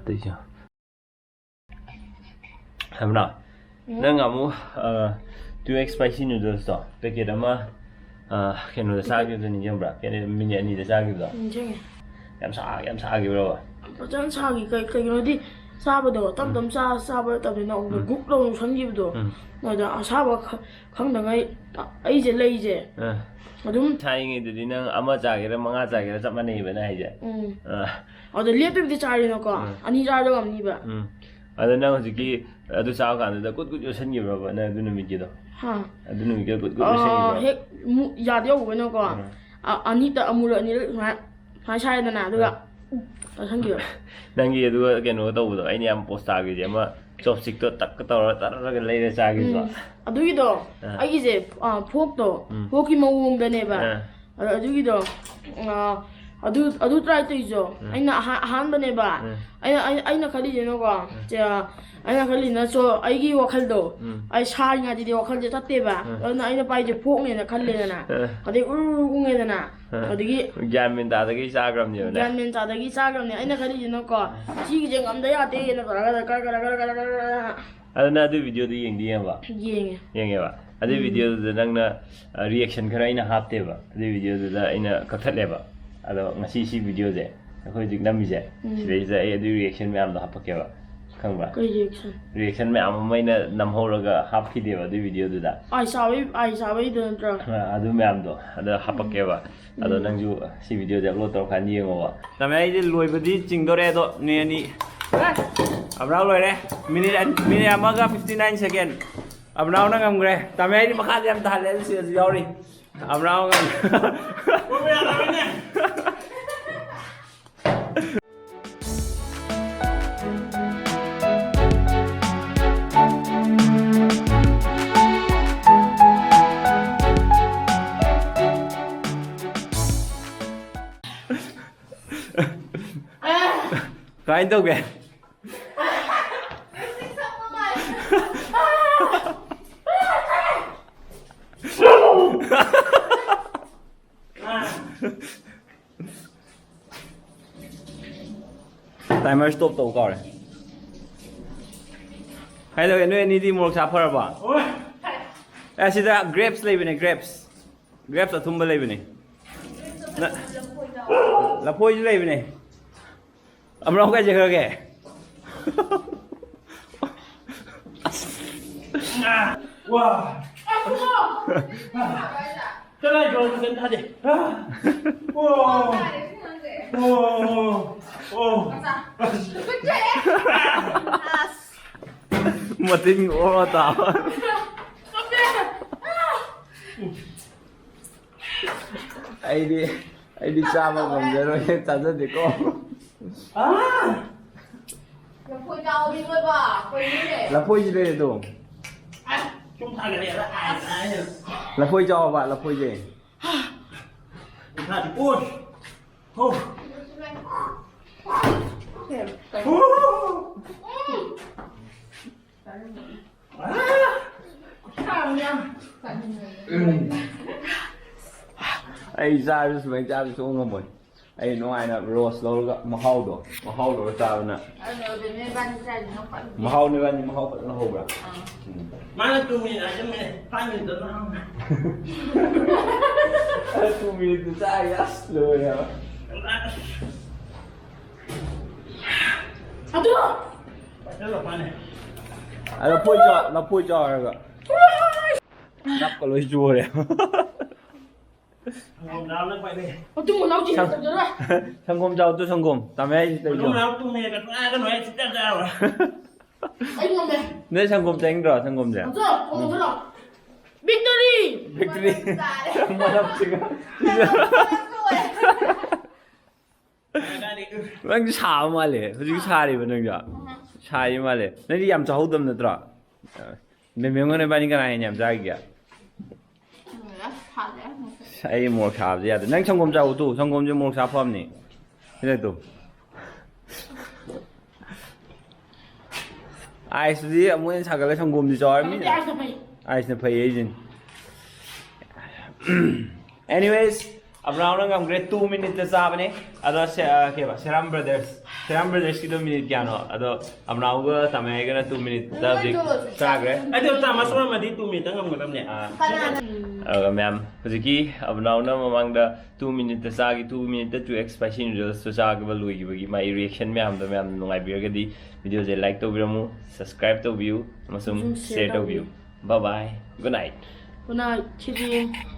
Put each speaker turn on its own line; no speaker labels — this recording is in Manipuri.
되죠. 하나. 내가 뭐 2x spicy noodles 또 패킷 아마 걔는 사기도 이제 뭐라 걔는 미니 아니다 사기도.
인정해.
ям 사기 bro.
어쩐 사기 그러디 사버도 땀땀 사버 때문에 오늘 국도 선기부도 맞아 사버 강당에 이제 레이제 어둠
차이게들이 능 아마 자기를 망아 자기를 잡만해 이번에 이제
어디 랩도 자리는 거 아니 자려고 합니다
아들 나 저기 아들 싸워 가는데 굿굿 요선이 bro 나 눈을 믿기도
하
눈을 믿게 굿굿 요선이
핵 야디오 보는 거 아니다 아무런 아니를 하셔야되나 누가 선기요
nangi itu kan udah tahu tuh ini yang post lagi aja mah chopstick tuh tak ketawa taruh lagi lagi tuh
adugido 이제 포크도 포키 먹으면 봐 adugido adu try 또 있죠 아이나 한 번에 봐 아이나 칼리는 거 제가 아이나 칼리는 저 아이기 와칼도 아이 샤잉아지디 와칼도 탔대 봐 아이나 빠이제 포크네나 칼리나 어디 울궁에나 어디기
Jamin tak ada kisah gram ni.
Jamin tak ada kisah gram ni. Aina kali jenuh ko. Sih jangan amda ya deh. Kara.
Ada nanti video tu yang dia apa?
Yang
apa? Ada video tu nang na reaction kera ina hafte apa? Ada video tu ina kakak leba. Ada ngasih video je. Aku juga nama je. Jadi ada reaction me amda apa kera? Kang ba? Reaction me am maina nam holaga haf ki deba ada video tu dah.
Ai sabi tu ntar.
Ada me amdo. Ada apa kera? Ada nang ju si video je upload terus kan dia ngawa. Tapi ini luar bedi cingdore tu ni. Abang loy deh, minit amaga 59 second. Abang nak ngam gre, tapi ini makan jam tahan sih jauh ni. Abang ngam. Kain tu ke? Timer stop tau kau le. Hai tu ni ni di muruk siapa apa? Sida grapes lagi ni grapes. Grapes atau tumbal lagi ni. Lapoi lagi ni. Amrau kau jaga ke?
Wah. Kalau jual tu kan tadi. Wow.
Mating orang tahu. Ai đi sama không giờ rồi chặt ra thì có.
Phôi rau đi thôi bà, phôi như thế.
Là phôi gì đây tụ?
Chúng ta cái này là ai nhỉ?
Là phôi cho bạn là phôi gì?
Chúng ta thì buồn. Hô.
Ai ra được mấy cha xuống không rồi? Ai nói ai là roast lâu rồi mahal rồi sao nè? Mahal này bạn mahal phải nó hộp à?
Mana tu minit aja minit, 5 minit tu lah.
2 minutes tu saya slow ya.
Aduh.
Baca lo mana?
Là phôi cho rồi. Đắp có lối chua đấy.
Hôm nào nó quay về.
Tôi muốn nấu gì được rồi.
성공 자우도 성공. 다음에 또
Hôm nào tu mẹ ai có nói sẽ ra rồi.
Anh ngon đây.
네 성공 쟁더 성공자.
Không được. Victory.
빅트리. 뭐야 지금. 왠지 사 말래. 솔직히 사리 보는가. 사이 말래. 내가 얌 자우도 없는더라. 내 명언에 바니까 아니 얌 자기야. ai mua khảo gì à? Nãy xong công cho mua khảo phong nè. Thế này tụ. Ai xử lý muốn sao cái xong công gì cho em? Ai sẽ phải agent. Anyways, अब राउंड हम ग्रेड 2 मिनट तक साहब ने अदर से क्या Seram Brothers Seram Brothers-ꯀꯤꯗꯣ minute ꯀꯌꯥꯅꯣ ꯑꯗꯣ ꯑꯝꯅꯥꯎꯒ ꯇꯥꯃꯦꯒꯅ 2 minute ꯗ ꯍꯧꯖꯤꯛ ꯆꯥꯈ꯭ꯔꯦ
ꯑꯗꯨ ꯆꯥꯃ ꯁꯣꯔꯝꯃꯗꯤ 2 minute ꯉꯝꯒꯗꯕꯅꯦ
ꯑꯗꯨꯒ ꯃꯌꯥꯝ ꯍꯧꯖꯤꯛꯀꯤ ꯑꯕꯅꯥꯎꯅ ꯃꯃꯥꯡꯗ 2 minute ꯆꯥꯒꯤ 2 minute 2x spicy noodles ꯆꯥꯒꯕ ꯂꯣꯏꯈꯤꯕꯒꯤ ꯃꯥꯒꯤ ꯔꯤꯑꯦꯛꯁꯟ ꯃꯌꯥꯝꯗꯣ ꯃꯌꯥꯝ ꯅꯨꯡꯉꯥꯏꯕꯤꯔꯒꯗꯤ ꯚꯤꯗꯤꯑꯣꯁꯦ ꯂꯥꯏꯛ ꯇꯧꯕꯤꯔꯝꯃꯨ ꯁꯕꯁꯀ꯭ꯔꯥꯏꯕ ꯇꯧꯕꯤꯌꯨ ꯑꯃꯁꯨꯡ ꯁꯦꯌꯔ ꯇꯧꯕꯤꯌꯨ bye bye good night
Good night, children.